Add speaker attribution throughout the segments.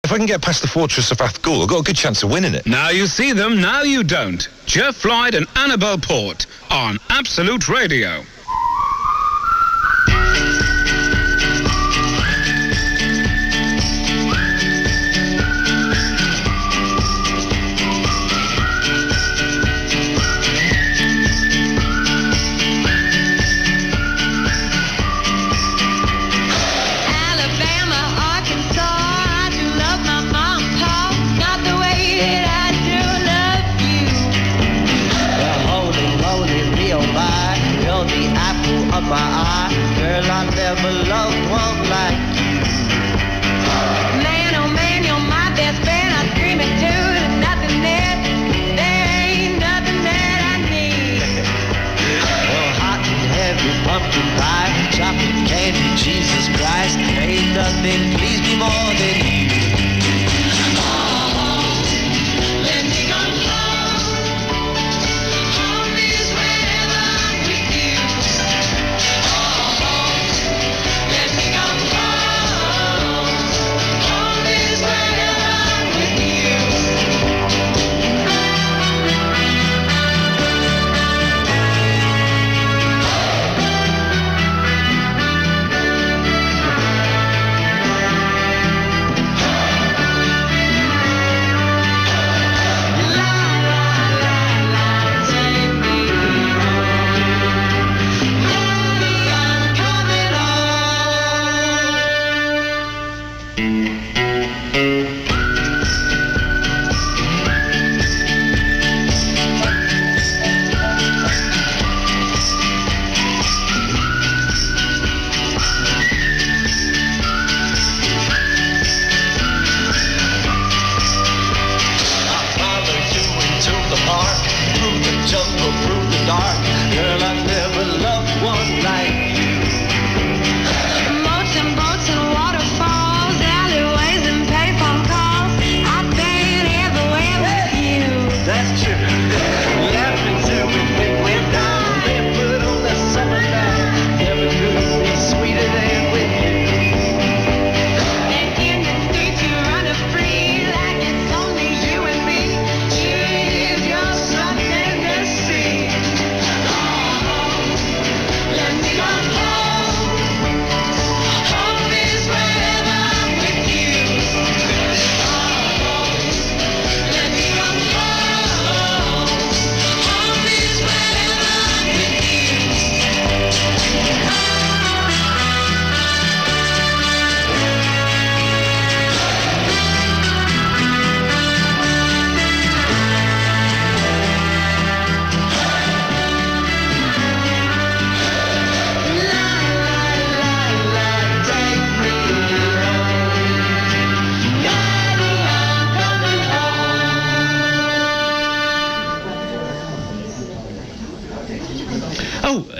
Speaker 1: if I can get past the fortress of Athgul, I've got a good chance of winning it.
Speaker 2: Now you see them, now you don't. Geoff, Lloyd and Annabelle Port on Absolute Radio.
Speaker 3: My eye, girl, I never loved one like you. Man, oh man, you're my best friend. I scream it too. There's nothing there. There ain't nothing that I need. Well, hot and heavy pumpkin pie, chocolate candy, Jesus Christ. Ain't nothing please me more than you. Let me go home. Home is wherever I'm with you.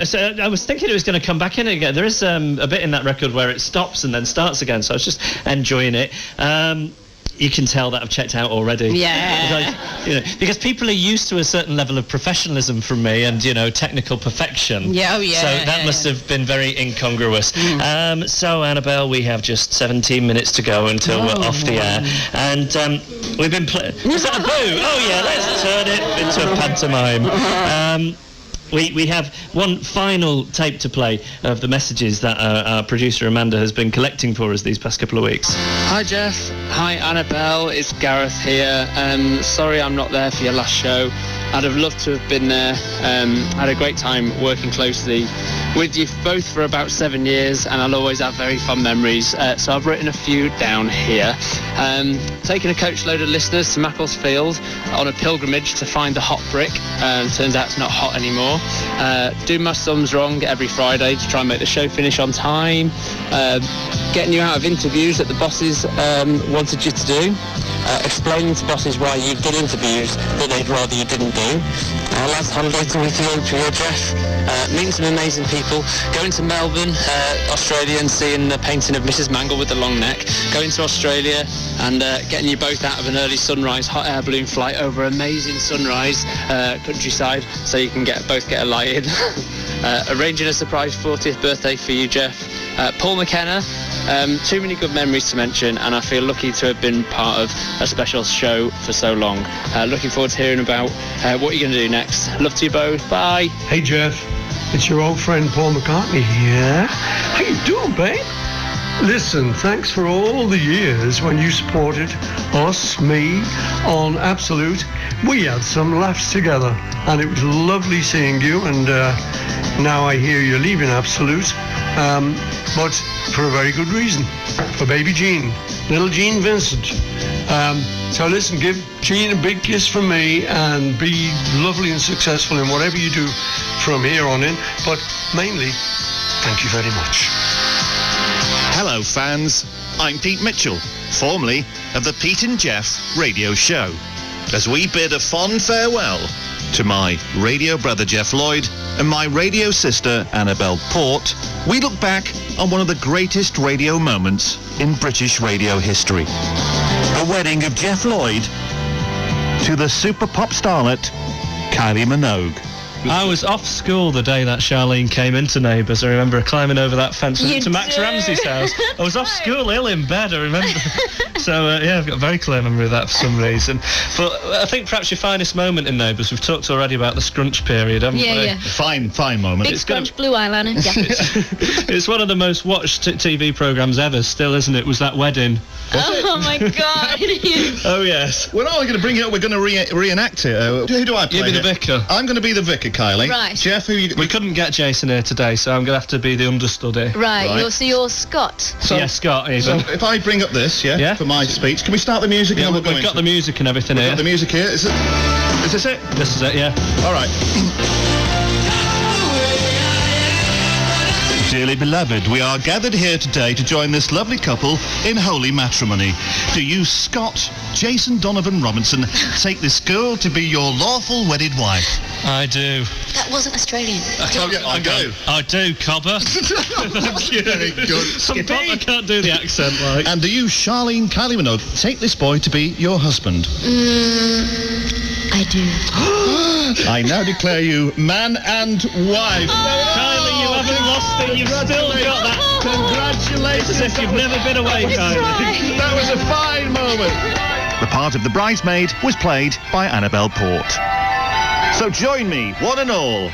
Speaker 4: So I was thinking it was going to come back in again. There is a bit in that record where it stops and then starts again, so I was just enjoying it. You can tell that I've checked out already.
Speaker 5: Yeah.
Speaker 4: Because people are used to a certain level of professionalism from me and, technical perfection.
Speaker 5: Yeah, oh yeah.
Speaker 4: So that must have been very incongruous. So, Annabelle, we have just 17 minutes to go until we're off the air. And we've been playing... Is that a boo? Oh, yeah, let's turn it into a pantomime. We have one final tape to play of the messages that our producer Amanda has been collecting for us these past couple of weeks.
Speaker 6: Hi Geoff, hi Annabelle, it's Gareth here. Sorry I'm not there for your last show. I'd have loved to have been there. Had a great time working closely with you both for about 7 years, and I'll always have very fond memories. So I've written a few down here. Taking a coach load of listeners to Macclesfield on a pilgrimage to find the hot brick. Turns out it's not hot anymore. Do my sums wrong every Friday to try and make the show finish on time. Getting you out of interviews that the bosses wanted you to do. Explaining to bosses why you did interviews that they'd rather you didn't do. Last holiday to Ethiopia, Geoff. Meeting some amazing people. Going to Melbourne, Australia, and seeing the painting of Mrs. Mangle with the long neck. Going to Australia and getting you both out of an early sunrise hot air balloon flight over amazing sunrise countryside, so you can both get a lie in. Arranging a surprise 40th birthday for you, Geoff. Paul McKenna, Too many good memories to mention, and I feel lucky to have been part of a special show for so long. Looking forward to hearing about what you're going to do next. Love to you both. Bye.
Speaker 5: Hey Geoff, it's your old friend Paul McCartney here. How you doing, babe? Listen, thanks for all the years when you supported us, me, on Absolute. We had some laughs together, and it was lovely seeing you, and now I hear you're leaving Absolute, but for a very good reason, for baby Jean, little Jean Vincent. So listen, give Jean a big kiss from me, and be lovely and successful in whatever you do from here on in, but mainly, thank you very much.
Speaker 7: Hello fans, I'm Pete Mitchell, formerly of the Pete and Geoff radio show. As we bid a fond farewell to my radio brother Geoff Lloyd and my radio sister Annabelle Port, we look back on one of the greatest radio moments in British radio history. The wedding of Geoff Lloyd to the super pop starlet Kylie Minogue.
Speaker 4: I was off school the day that Charlene came into Neighbours. I remember her climbing over that fence and into Max Ramsey's house. I was off school ill in bed, I remember. So, yeah, I've got a very clear memory of that for some reason. But I think perhaps your finest moment in Neighbours, we've talked already about the scrunch period, haven't we?
Speaker 8: Yeah.
Speaker 7: Fine moment.
Speaker 8: Big scrunch, blue eyeliner. Yeah.
Speaker 4: It's one of the most watched TV programmes ever still, isn't it? Was that wedding?
Speaker 8: Oh, my God.
Speaker 4: Oh, yes.
Speaker 7: We're not only going to bring it up, we're going to reenact it. Who do I play?
Speaker 4: You be the
Speaker 7: here?
Speaker 4: vicar.
Speaker 7: I'm going to be the vicar, Kylie.
Speaker 8: Right.
Speaker 7: Geoff, who you...
Speaker 4: We couldn't get Jason here today, so I'm going to have to be the understudy.
Speaker 8: Right. You're Scott.
Speaker 7: So,
Speaker 4: yeah, Scott,
Speaker 7: so
Speaker 4: even.
Speaker 7: if I bring up this, yeah, for my speech, can we start the music?
Speaker 4: Yeah,
Speaker 7: and
Speaker 4: we've
Speaker 7: we'll go
Speaker 4: got
Speaker 7: into
Speaker 4: the music and everything
Speaker 7: We've
Speaker 4: here.
Speaker 7: got the music here. Is this it?
Speaker 4: This is it, yeah.
Speaker 7: All right. Dearly beloved, we are gathered here today to join this lovely couple in holy matrimony. Do you, Scott, Jason Donovan Robinson, take this girl to be your lawful wedded wife?
Speaker 4: I do.
Speaker 8: That wasn't Australian.
Speaker 7: I do.
Speaker 4: I do, Cobber. Thank you.
Speaker 7: Very good.
Speaker 4: Some pop, I can't do the accent like.
Speaker 7: And do you, Charlene Kylie Minogue, take this boy to be your husband?
Speaker 8: I do.
Speaker 7: I now declare you man and wife.
Speaker 4: Kylie, you haven't lost it. You've still got that.
Speaker 7: Congratulations.
Speaker 4: As if you've never been away, Kylie.
Speaker 7: That was a fine moment. The part of the bridesmaid was played by Annabelle Port. So join me, one and all,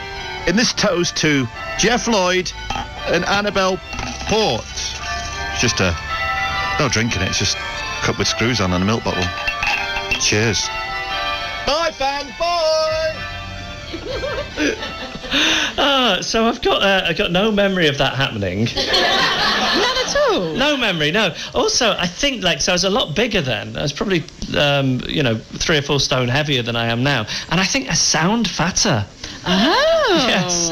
Speaker 7: in this toast to Geoff Lloyd and Annabelle Port. It's just no drink in it, it's just a cup with screws on and a milk bottle. Cheers. Bye, fans, bye!
Speaker 4: So I've got no memory of that happening.
Speaker 8: None at all.
Speaker 4: No memory, no. Also, I think, I was a lot bigger then. I was probably, 3 or 4 stone heavier than I am now. And I think I sound fatter.
Speaker 8: Oh.
Speaker 4: Yes.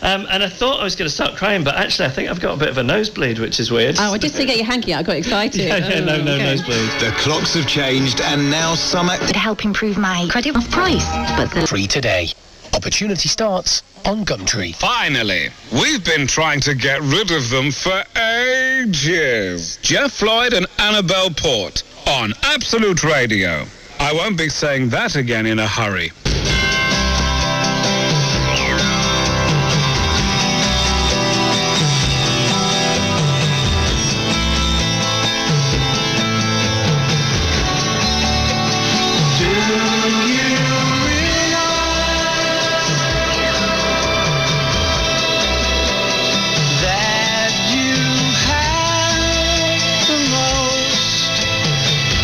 Speaker 4: And I thought I was going to start crying, but actually I think I've got a bit of a nosebleed, which is weird.
Speaker 9: Oh, I just to get your hanky out. I got excited.
Speaker 4: No nosebleed.
Speaker 1: The clocks have changed, and now some
Speaker 10: To help improve my credit off price, but the
Speaker 11: free today. Opportunity starts on Gumtree.
Speaker 2: Finally, we've been trying to get rid of them for ages. Geoff Lloyd and Annabelle Port on Absolute Radio. I won't be saying that again in a hurry.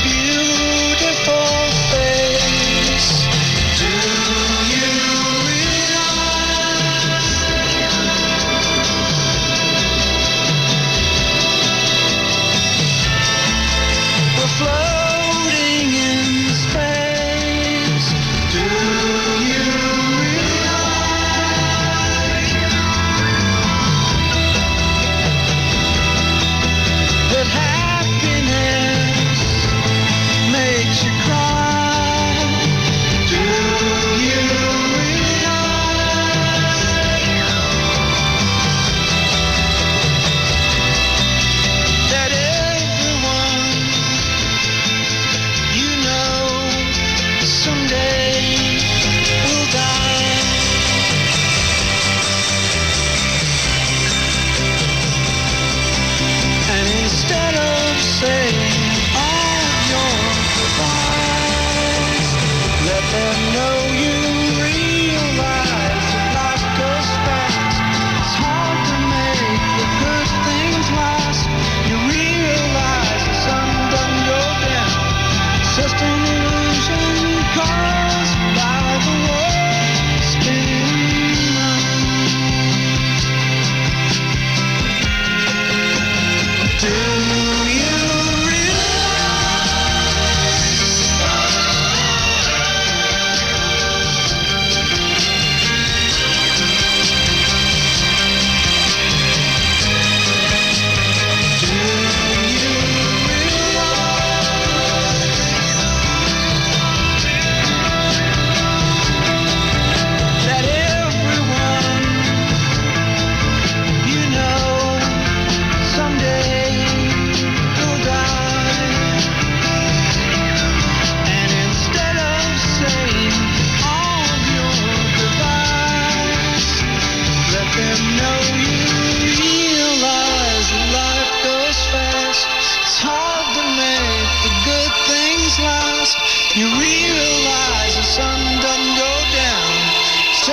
Speaker 3: Beautiful face. Do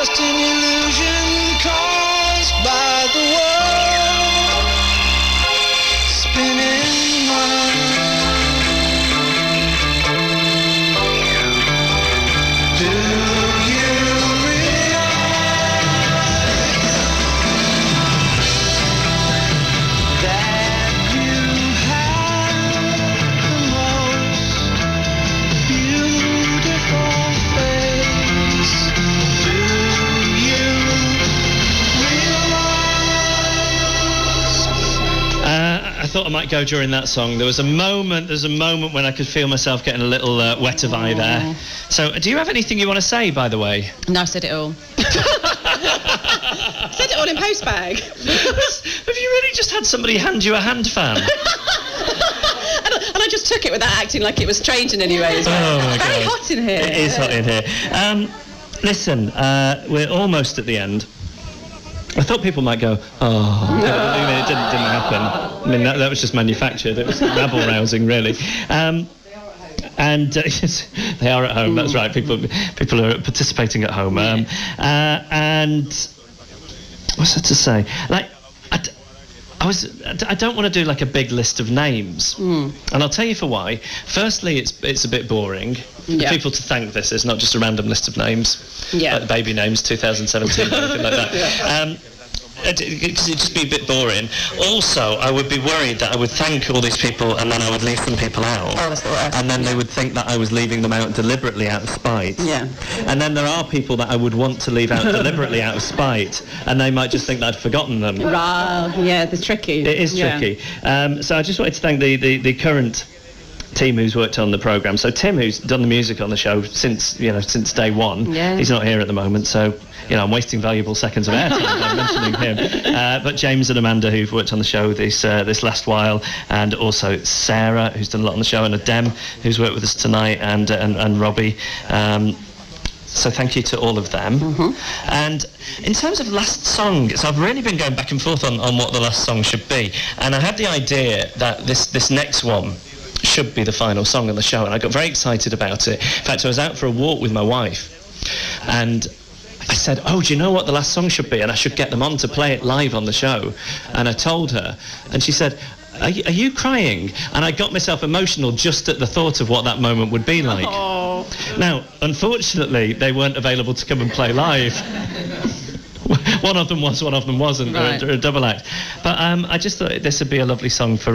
Speaker 3: just an illusion caused by the world spinning round. Do you realize that you have the most beautiful face? Do you realize?
Speaker 4: I thought I might go during that song. There's a moment when I could feel myself getting a little wet of eye there. So, do you have anything you want to say, by the way?
Speaker 9: No, I said it all. Said it all in post bag.
Speaker 4: Have you really just had somebody hand you a hand fan?
Speaker 9: And I just took it without acting like it was strange in any way. It's
Speaker 4: Oh my God.
Speaker 9: very hot in here.
Speaker 4: It is hot in here. Listen, we're almost at the end. I thought people might go, oh. I mean, it didn't happen. I mean, that was just manufactured. It was rabble-rousing, really. And they are at home. That's right. People are participating at home. And what's that to say? Like, I don't want to do like a big list of names, and I'll tell you for why. Firstly, it's a bit boring.
Speaker 9: Yeah.
Speaker 4: For people to thank this, it's not just a random list of names,
Speaker 9: Yeah.
Speaker 4: like baby names 2017 or anything like that.
Speaker 9: Yeah.
Speaker 4: Because it'd just be a bit boring. Also, I would be worried that I would thank all these people and then I would leave some people out.
Speaker 9: Oh, that's the worst.
Speaker 4: And then they would think that I was leaving them out deliberately out of spite.
Speaker 9: Yeah.
Speaker 4: And then there are people that I would want to leave out deliberately out of spite, and they might just think that I'd forgotten them.
Speaker 9: Right, yeah, it's tricky.
Speaker 4: It is tricky. So I just wanted to thank the current team who's worked on the programme. So Tim, who's done the music on the show since day one.
Speaker 9: Yeah.
Speaker 4: He's not here at the moment, so I'm wasting valuable seconds of airtime by mentioning him. But James and Amanda, who've worked on the show this last while, and also Sarah, who's done a lot on the show, and Adem, who's worked with us tonight, and Robbie. So thank you to all of them. And in terms of last song, so I've really been going back and forth on what the last song should be, and I had the idea that this next one should be the final song on the show, and I got very excited about it. In fact, I was out for a walk with my wife, and I said, oh, do you know what the last song should be? And I should get them on to play it live on the show. And I told her, and she said, are you crying? And I got myself emotional just at the thought of what that moment would be like.
Speaker 9: Oh.
Speaker 4: Now, unfortunately, they weren't available to come and play live. One of them was, one of them wasn't.
Speaker 9: Right.
Speaker 4: They're a double act. But I just thought this would be a lovely song for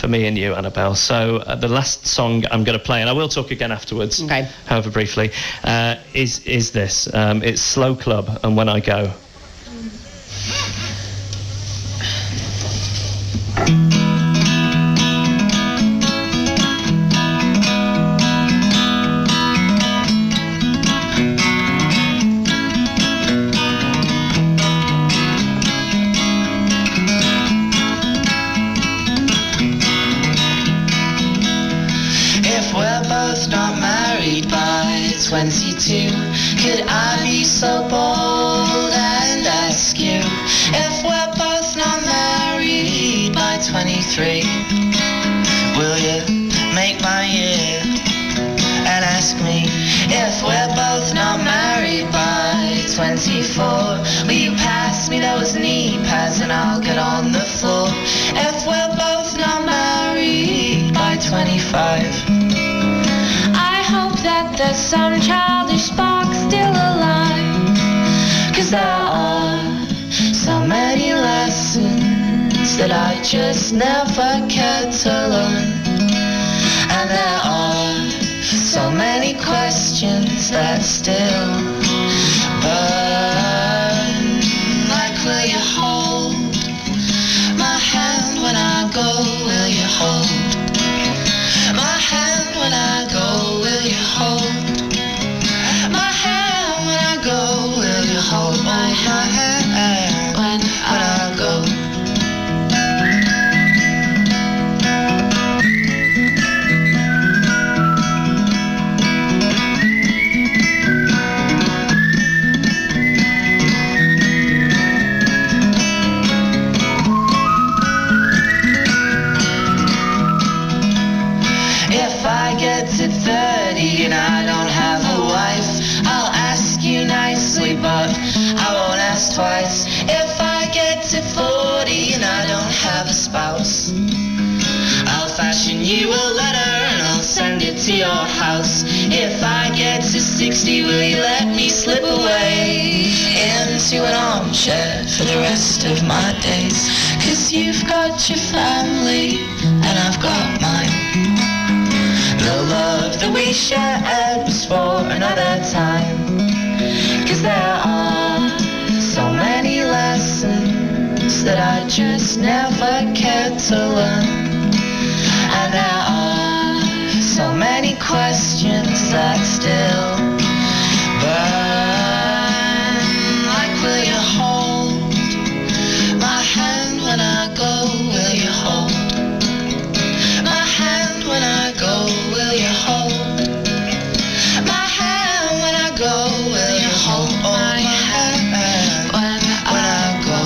Speaker 4: me and you, Annabelle. So the last song I'm going to play, and I will talk again afterwards,
Speaker 9: Okay.
Speaker 4: however briefly, is this. It's Slow Club and When I Go.
Speaker 3: If we're both not married by 22, could I be so bold and ask you? If we're both not married by 23, will you make my year and ask me? If we're both not married by 24, will you pass me those knee pads and I'll get on the floor? If we're both not married by 25, I hope that there's some childish spark still alive, 'cause there are so many lessons that I just never cared to learn, and there are so many questions that still burn. Like, will you hold my hand when I go? Will you hold my hand when I go? Will you hold my hand when I go? Will you hold my hand when I go? If I get to 30 and I don't have a wife, I'll ask you nice honestly, but I won't ask twice. If I get to 40 and I don't have a spouse, I'll fashion you a letter and I'll send it to your house. If I get to 60, will you let me slip away into an armchair for the rest of my days? 'Cause you've got your family and I've got mine. The love that we shared was for another time. 'Cause there are so many lessons that I just never cared to learn. And there are so many questions that still burn. Like, will you hold my hand when I go? Will you hold my hand when I go? Will you hold my hand when I go? Will you hold my hand when I go?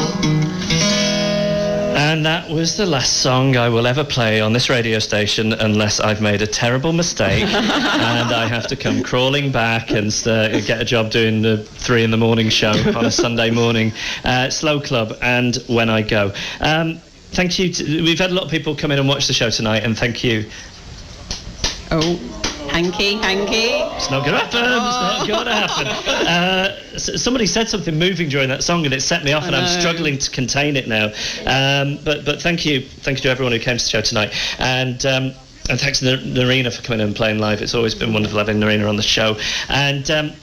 Speaker 4: And that was the last song I will ever play on this radio station unless I've made a terrible mistake and I have to come crawling back and get a job doing the 3 a.m. show on a Sunday morning. Slow Club and When I Go. Thank you. We've had a lot of people come in and watch the show tonight, and thank you.
Speaker 9: Oh, hanky.
Speaker 4: It's not going to happen. It's not going to happen. Somebody said something moving during that song, and it set me off, and I'm struggling to contain it now. But thank you to everyone who came to the show tonight, and thanks to Narina for coming and playing live. It's always been wonderful having Narina on the show, and.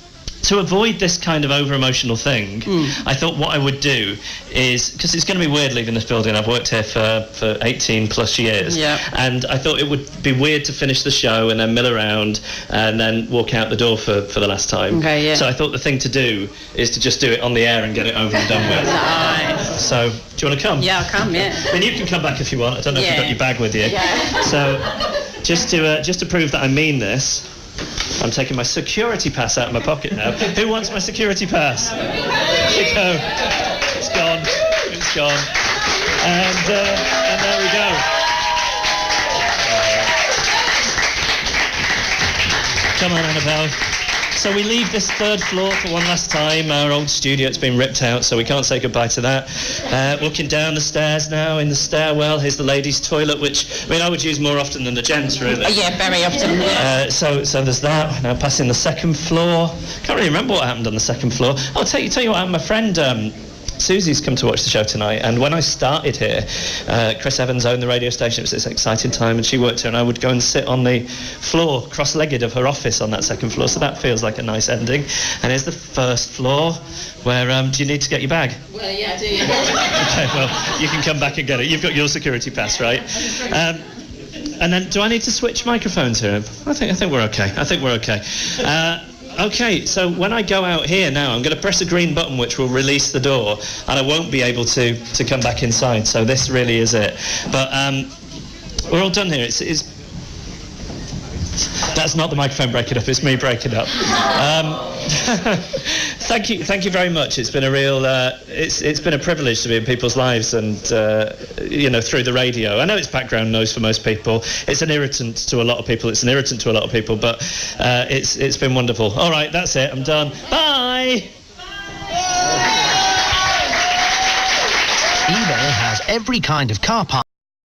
Speaker 4: To avoid this kind of over-emotional thing, I thought what I would do is, because it's going to be weird leaving this building, I've worked here for 18 plus years, and I thought it would be weird to finish the show and then mill around and then walk out the door for the last time.
Speaker 9: Okay, yeah.
Speaker 4: So I thought the thing to do is to just do it on the air and get it over and done with.
Speaker 9: Nice.
Speaker 4: So, do you want to come?
Speaker 9: Yeah, I'll come, yeah.
Speaker 4: I mean, you can come back if you want. I don't know if you've got your bag with you.
Speaker 9: Yeah.
Speaker 4: So, just to prove that I mean this, I'm taking my security pass out of my pocket now. Who wants my security pass? Here you go. It's gone. It's gone. And there we go. Come on, Annabelle. So we leave this 3rd floor for one last time. Our old studio, it's been ripped out, so we can't say goodbye to that. Walking down the stairs now, in the stairwell, here's the ladies' toilet, which, I mean, I would use more often than the gents, really.
Speaker 9: Yeah, very often.
Speaker 4: So there's that. Now passing the 2nd floor. Can't really remember what happened on the 2nd floor. I'll tell you what happened. My friend Susie's come to watch the show tonight, and when I started here, Chris Evans owned the radio station. It was this exciting time, and she worked here, and I would go and sit on the floor, cross-legged, of her office on that 2nd floor, so that feels like a nice ending. And here's the 1st floor, where, do you need to get your bag?
Speaker 9: Well, yeah, I do, yeah.
Speaker 4: Okay, well, you can come back and get it. You've got your security pass, right? And then, do I need to switch microphones here? I think we're okay. Okay, so when I go out here now, I'm going to press a green button which will release the door, and I won't be able to come back inside, so this really is it. But we're all done here. It's that's not the microphone breaking up, it's me breaking up. Thank you very much. It's been a real, it's been a privilege to be in people's lives, and through the radio. I know it's background noise for most people. It's an irritant to a lot of people. But it's been wonderful. All right, that's it. I'm done. Bye.
Speaker 11: eBay has every kind of car park.